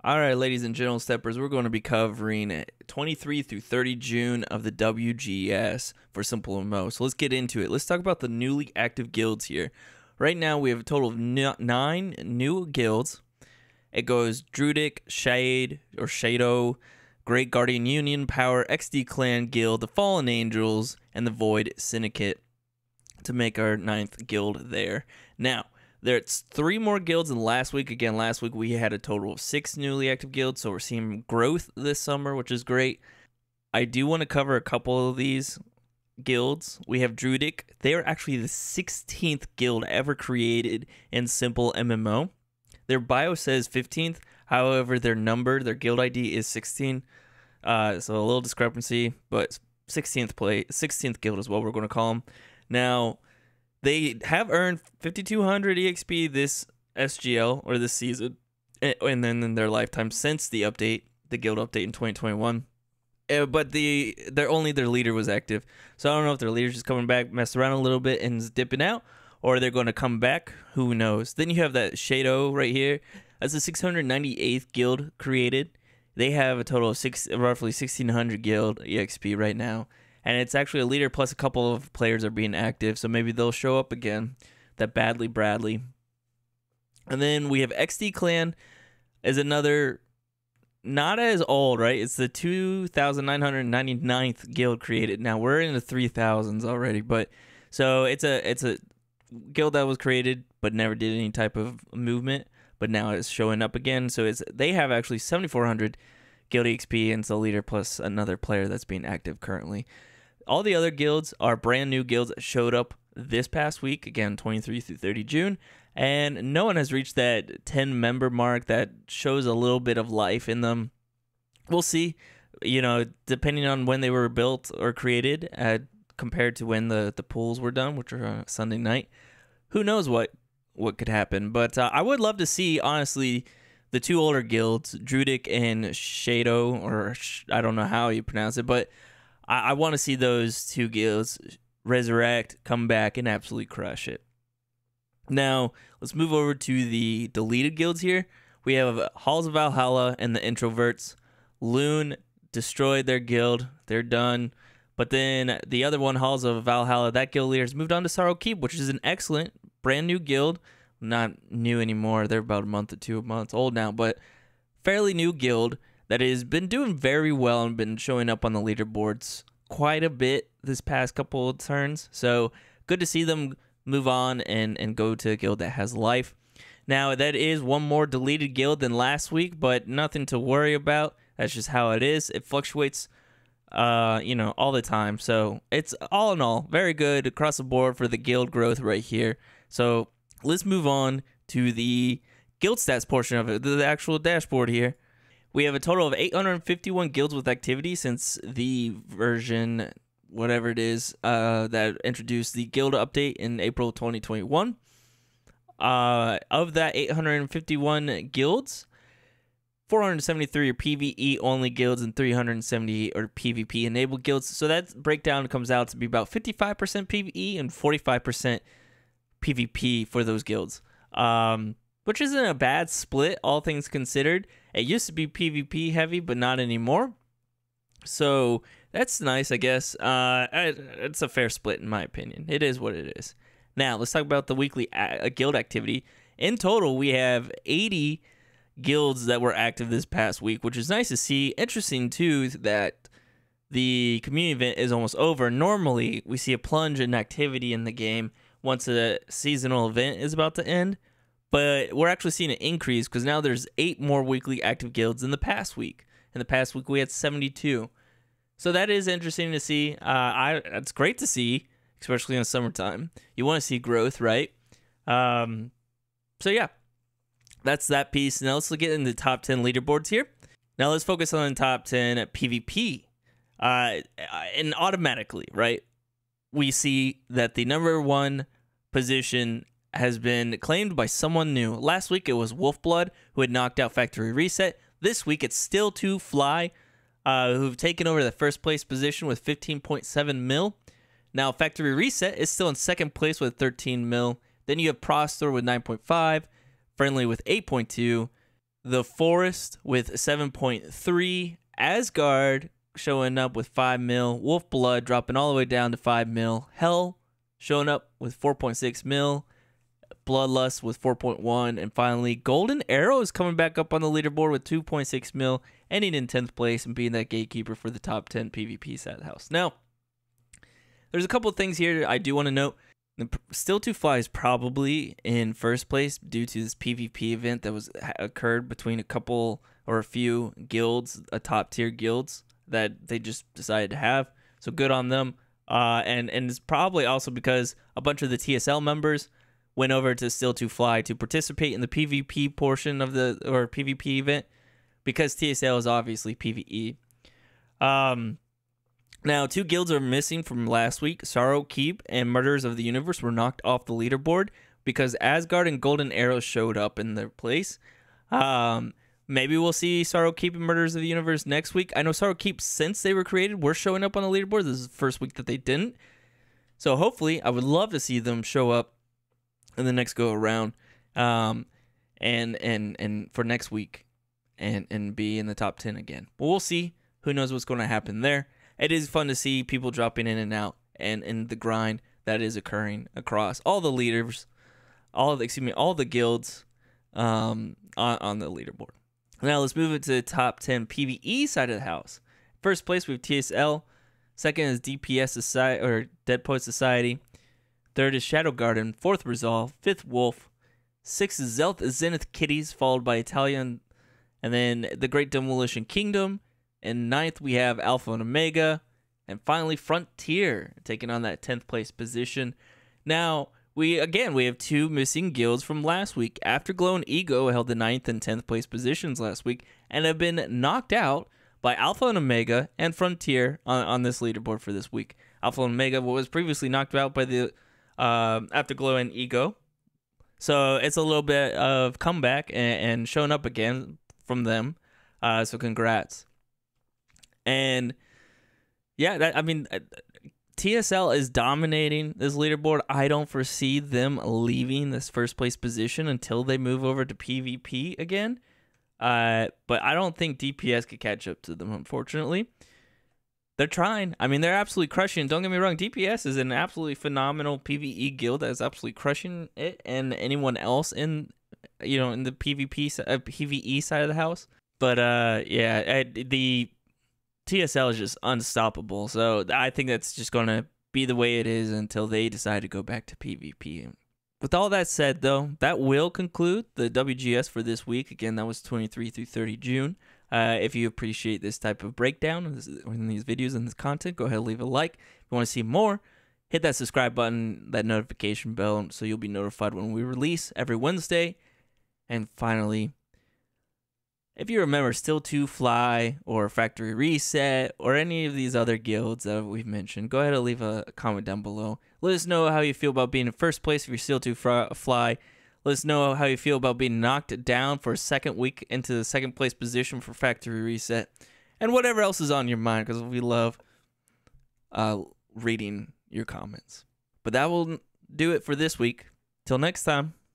All right, ladies and gentle steppers, we're going to be covering 23 through 30 June of the WGS for SimpleMMO. So let's get into it. Let's talk about the newly active guilds here. Right now, we have a total of 9 new guilds. It goes Druidic, Shade, or Shado, Great Guardian Union, Power, XD Clan Guild, the Fallen Angels, and the Void Syndicate to make our 9th guild there. Now, there's 3 more guilds than last week. Again, last week we had a total of 6 newly active guilds, so we're seeing growth this summer, which is great. I do want to cover a couple of these guilds. We have Druidic. They are actually the 16th guild ever created in SimpleMMO. Their bio says 15th, however, their guild ID is 16. So a little discrepancy, but 16th guild is what we're going to call them. Now, they have earned 5,200 EXP this SGL, or this season, and then in their lifetime since the guild update in 2021. But their leader was active. So I don't know if their leader's just coming back, messed around a little bit, and is dipping out, or they're going to come back. Who knows? Then you have that Shado right here. That's the 698th guild created. They have a total of roughly 1,600 guild EXP right now. And it's actually a leader plus a couple of players are being active, so maybe they'll show up again. That Badly Bradley. And then we have XD Clan is another, not as old, right? It's the 2,999th guild created. Now we're in the 3,000s already, but so it's a guild that was created but never did any type of movement, but now it's showing up again. So they have actually 7,400 guild EXP, and it's a leader plus another player that's being active currently. All the other guilds are brand new guilds that showed up this past week, again, 23 through 30 June, and no one has reached that 10-member mark that shows a little bit of life in them. We'll see, depending on when they were built or created, compared to when the pools were done, which are Sunday night. Who knows what could happen, but I would love to see, honestly, the 2 older guilds, Druidic and Shado, or I don't know how you pronounce it, but I want to see those 2 guilds resurrect, come back, and absolutely crush it. Now, let's move over to the deleted guilds here. We have Halls of Valhalla and the Introverts. Loon destroyed their guild. They're done. But then the other one, Halls of Valhalla, that guild leader has moved on to Sorrow Keep, which is an excellent, brand new guild. Not new anymore. They're about a month or 2 months old now, but fairly new guild that has been doing very well and been showing up on the leaderboards quite a bit this past couple of turns. So good to see them move on and go to a guild that has life. Now, that is one more deleted guild than last week, but nothing to worry about. That's just how it is. It fluctuates, all the time. So it's all in all very good across the board for the guild growth right here. So let's move on to the guild stats portion of it, the actual dashboard here. We have a total of 851 guilds with activity since the version, whatever it is, that introduced the guild update in April 2021. Of that 851 guilds, 473 are PvE only guilds and 378 are PvP enabled guilds. So that breakdown comes out to be about 55% PvE and 45% PvP for those guilds, which isn't a bad split, all things considered. It used to be PvP heavy, but not anymore. So that's nice, I guess. It's a fair split in my opinion. It is what it is. Now, let's talk about the weekly guild activity. In total, we have 80 guilds that were active this past week, which is nice to see. Interesting, too, that the community event is almost over. Normally, we see a plunge in activity in the game once a seasonal event is about to end, but we're actually seeing an increase because now there's 8 more weekly active guilds than the past week. In the past week, we had 72. So that is interesting to see. It's great to see, especially in the summertime. You want to see growth, right? So yeah, that's that piece. Now let's get into the top 10 leaderboards here. Now let's focus on the top 10 at PvP. And automatically, right, we see that the number 1 position has been claimed by someone new. Last week it was Wolfblood, who had knocked out Factory Reset. This week it's still 2 Fly, who've taken over the first place position with 15.7 mil. Now Factory Reset is still in second place with 13 mil. Then you have Prostor with 9.5, Friendly with 8.2, The Forest with 7.3. Asgard showing up with 5 mil. Wolf Blood dropping all the way down to 5 mil. Hell showing up with 4.6 mil. Bloodlust with 4.1. And finally, Golden Arrow is coming back up on the leaderboard with 2.6 mil, ending in 10th place and being that gatekeeper for the top 10 PvP side of the house. Now, there's a couple of things here I do want to note. Still 2 Fly is probably in first place due to this PvP event that was occurred between a couple or a few guilds, top tier guilds that they just decided to have. So good on them. And it's probably also because a bunch of the TSL members went over to Still 2 Fly to participate in the PvP portion of the PvP event, because TSL is obviously PvE. Now, 2 guilds are missing from last week. Sorrow Keep and Murderers of the Universe were knocked off the leaderboard because Asgard and Golden Arrow showed up in their place. Maybe we'll see Sorrow Keep and Murderers of the Universe next week. I know Sorrow Keep, since they were created, were showing up on the leaderboard. This is the first week that they didn't. So hopefully, I would love to see them show up in the next go around, and for next week, and be in the top 10 again. But we'll see. Who knows what's going to happen there? It is fun to see people dropping in and out, and in the grind that is occurring across all the leaders, all the guilds, on the leaderboard. Now let's move it to the top 10 PvE side of the house. First place we have TSL. Second is DPS Society, or Dead Poet Society. Third is Shadow Garden. Fourth, Resolve. Fifth, Wolf. Sixth is Zenith Kitties, followed by Italian, and then the Great Demolition Kingdom. And ninth, we have Alpha and Omega. And finally, Frontier, taking on that 10th place position. Now, we have 2 missing guilds from last week. Afterglow and Ego held the 9th and 10th place positions last week and have been knocked out by Alpha and Omega and Frontier on this leaderboard for this week. Alpha and Omega was previously knocked out by the Afterglow and Ego. So it's a little bit of comeback and showing up again from them. So congrats. And yeah, TSL is dominating this leaderboard. I don't foresee them leaving this first place position until they move over to PvP again. But I don't think DPS could catch up to them, unfortunately. They're trying. I mean, they're absolutely crushing. Don't get me wrong. DPS is an absolutely phenomenal PvE guild that is absolutely crushing it, and anyone else in the PvE side of the house. But the TSL is just unstoppable. So I think that's just going to be the way it is until they decide to go back to PvP. With all that said, though, that will conclude the WGS for this week. Again, that was 23 through 30 June. If you appreciate this type of breakdown in these videos and this content, go ahead and leave a like. If you want to see more, hit that subscribe button, that notification bell, so you'll be notified when we release every Wednesday. And finally, if you remember Still 2 Fly or Factory Reset or any of these other guilds that we've mentioned, go ahead and leave a comment down below. Let us know how you feel about being in first place if you're Still 2 Fly. Let us know how you feel about being knocked down for a second week into the second place position for Factory Reset. And whatever else is on your mind, because we love reading your comments. But that will do it for this week. Till next time.